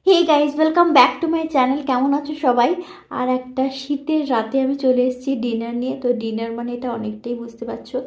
Hey guys, welcome back to my channel. কেমন আছো সবাই? আর একটা শীতের রাতে আমি চলে এসেছি ডিনার নিয়ে। তো ডিনার মানে এটা অনেকটাই বুঝতে পারছো।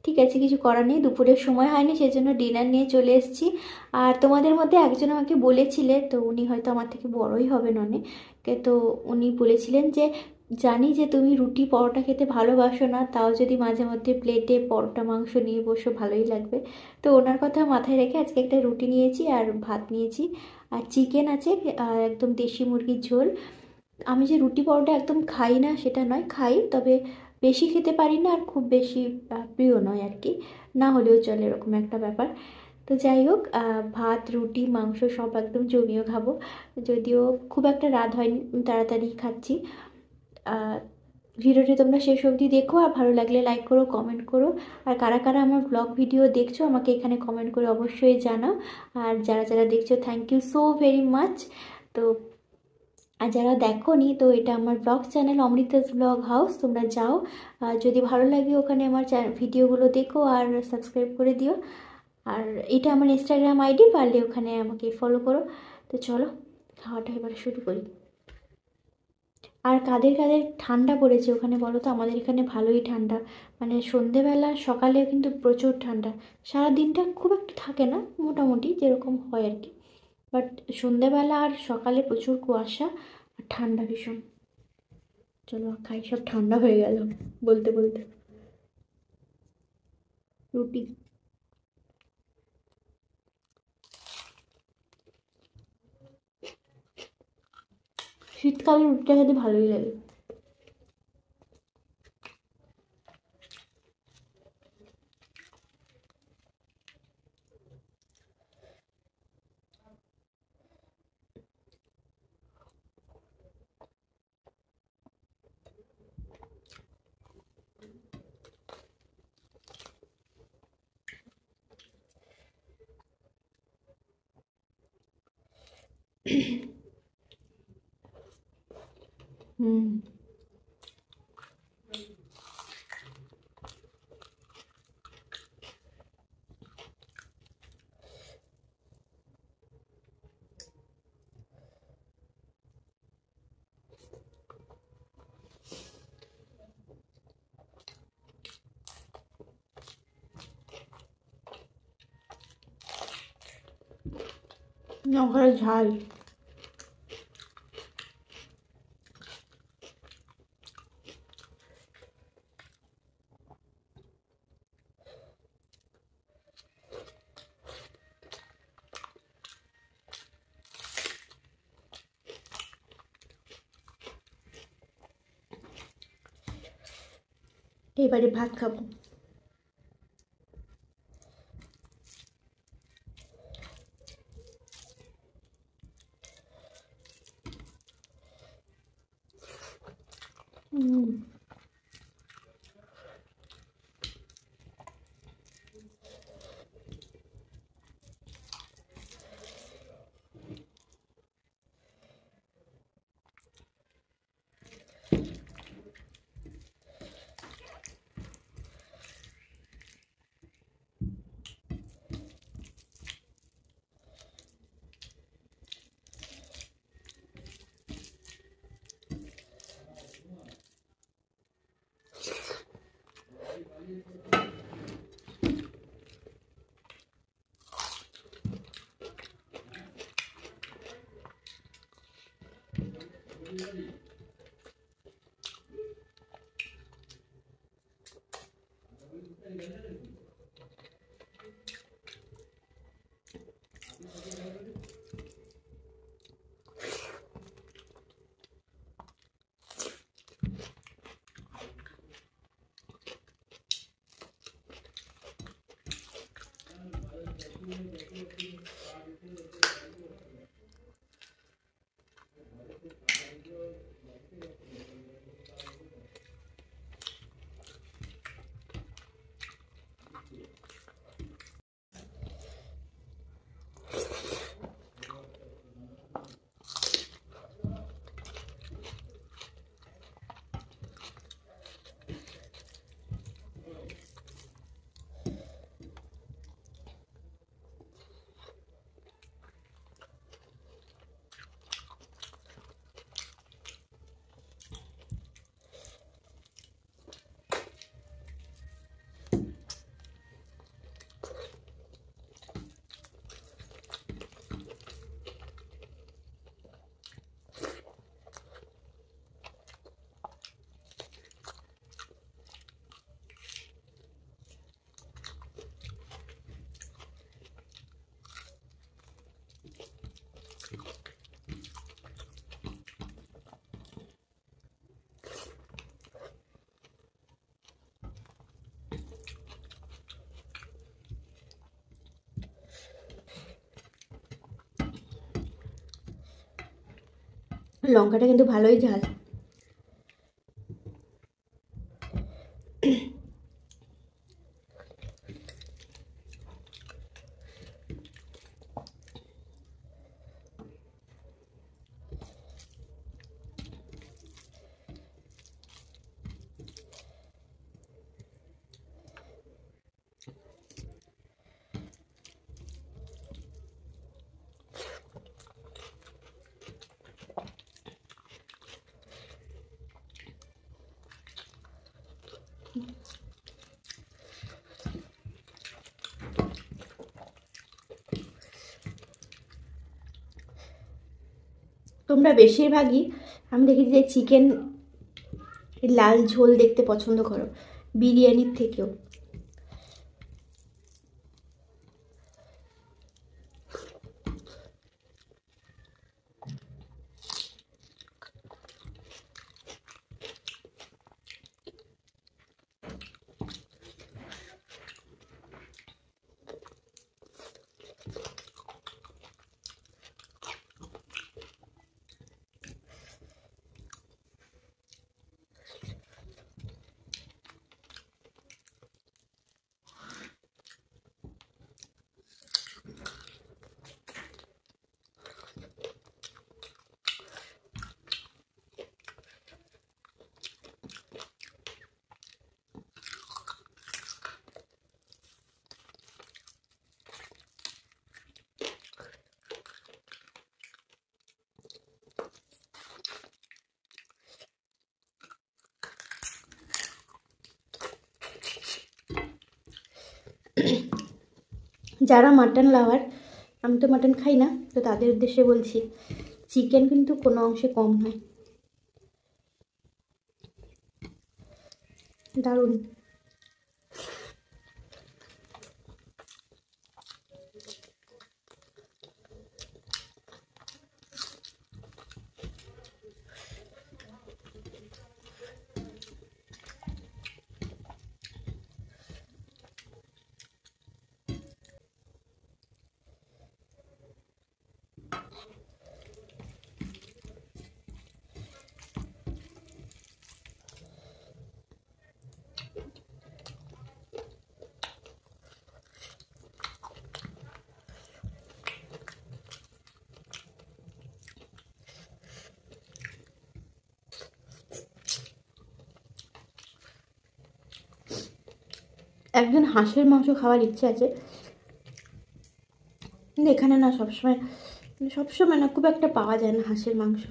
ঠিক আছে, কিছু করার নেই, দুপুরের সময় হয়নি, সেই জন্য ডিনার নিয়ে চলে এসেছি। আর তোমাদের মধ্যে একজন আমাকে বলেছিলেন, তো উনি হয়তো আমার থেকে বড়ই হবেন অনেক, তো উনি বলেছিলেন যে জানি যে তুমি রুটি পরোটা খেতে ভালোবাসো না, তাও যদি মাঝে মধ্যে প্লেটে পরোটা মাংস নিয়ে বসো ভালোই লাগবে। তো ওনার কথা মাথায় রেখে আজকে একটা রুটি নিয়েছি আর ভাত নিয়েছি, আর চিকেন আছে, আর একদম দেশি মুরগির ঝোল। আমি যে রুটি পরোটা একদম খাই না সেটা নয়, খাই, তবে বেশি খেতে পারি না আর খুব বেশি প্রিয় নয় আর কি, না হলেও চলে এরকম একটা ব্যাপার। তো যাই হোক, ভাত রুটি মাংস সব একদম জমিয়ে খাবো। যদিও খুব একটা রাত হয়নি, আমি তাড়াতাড়ি খাচ্ছি। আহ, ভিডিওটি তোমরা শেষ অবধি দেখো, আর ভালো লাগলে লাইক করো, কমেন্ট করো। আর কারা কারা আমার ব্লগ ভিডিও দেখছো আমাকে এখানে কমেন্ট করে অবশ্যই জানাও। আর যারা যারা দেখছো, thank you so very much. তো আর যারা দেখোনি, তো এটা আমার blog channel Amrita's blog house, তোমরা যাও, যদি ভালো লাগে ওখানে আমার ভিডিওগুলো দেখো আর সাবস্ক্রাইব করে দিও। আর এটা আমার ইনস্টাগ্রাম আইডি, পারলে ওখানে আমাকে ফলো করো। তো চলো, খাওয়াটা এবারে শুরু করি। আর কাদের কাদের ঠান্ডা পড়েছে ওখানে বলো তো? আমাদের এখানে ভালোই ঠান্ডা, মানে সন্ধেবেলা সকালে কিন্তু প্রচুর ঠান্ডা। সারা দিনটা খুব একটা থাকে না, মোটামুটি যেরকম হয় আর কি, বাট সন্ধেবেলা আর সকালে প্রচুর কুয়াশা আর ঠান্ডা ভীষণ। চলো খাই, সব ঠান্ডা হয়ে গেল বলতে বলতে। রুটি। শীতকালে রুটিটা খেতে ভালোই লাগে। হুম। লঙ্কার ঝাল। এবারে ভাত খাবো। হুম। লঙ্কাটা কিন্তু ভালোই ঝাল। তোমরা বেশিরভাগই আমি দেখি যে চিকেন লাল ঝোল দেখতে পছন্দ করো বিরিয়ানির থেকেও। যারা মাটন লাভার, আমি তো মাটন খাই না, তো তাদের উদ্দেশ্যে বলছি চিকেন কিন্তু কোনো অংশে কম নয়, দারুণ। একজন হাঁসের মাংস খাওয়ার ইচ্ছে আছে, কিন্তু এখানে না সবসময় না খুব একটা পাওয়া যায় না হাঁসের মাংস।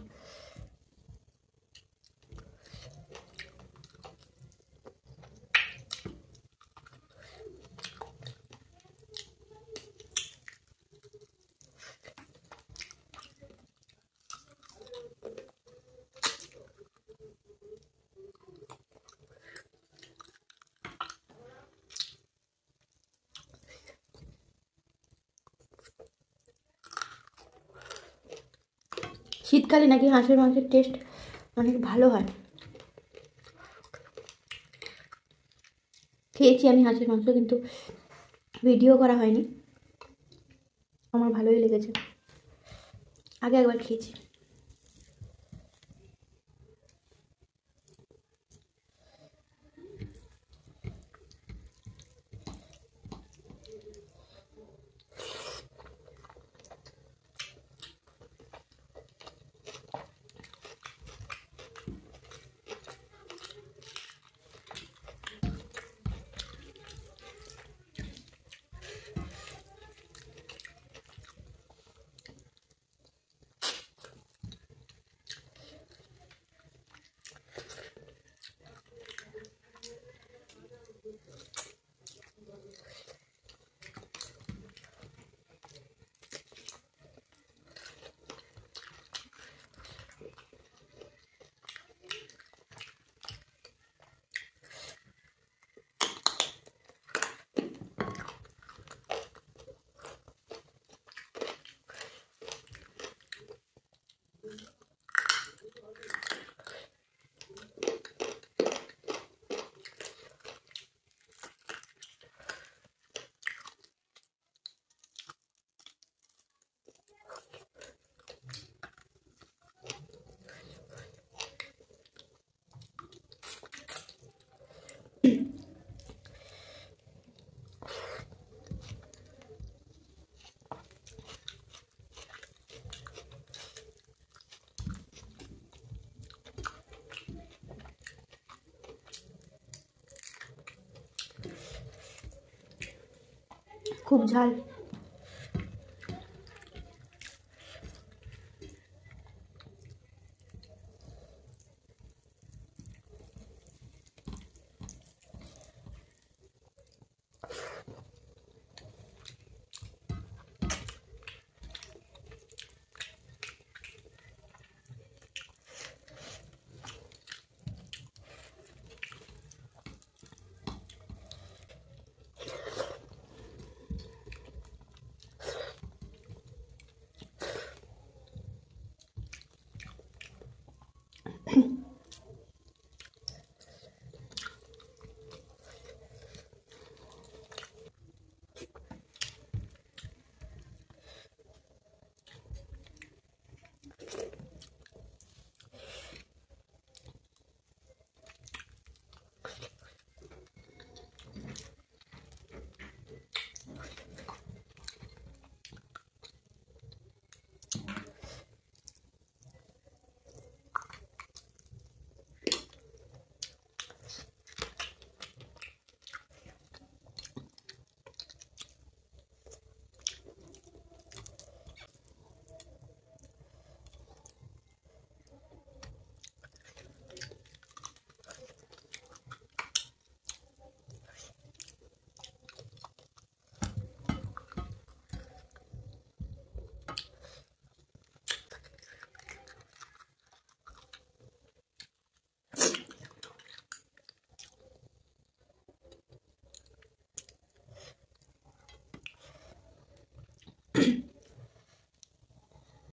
শীতকালে নাকি হাঁসের মাংসের টেস্ট অনেক ভালো হয়। খেয়েছি আমি হাঁসের মাংস, কিন্তু ভিডিও করা হয়নি। আমার ভালোই লেগেছে, আগে একবার খেয়েছি। খুব ঝাল।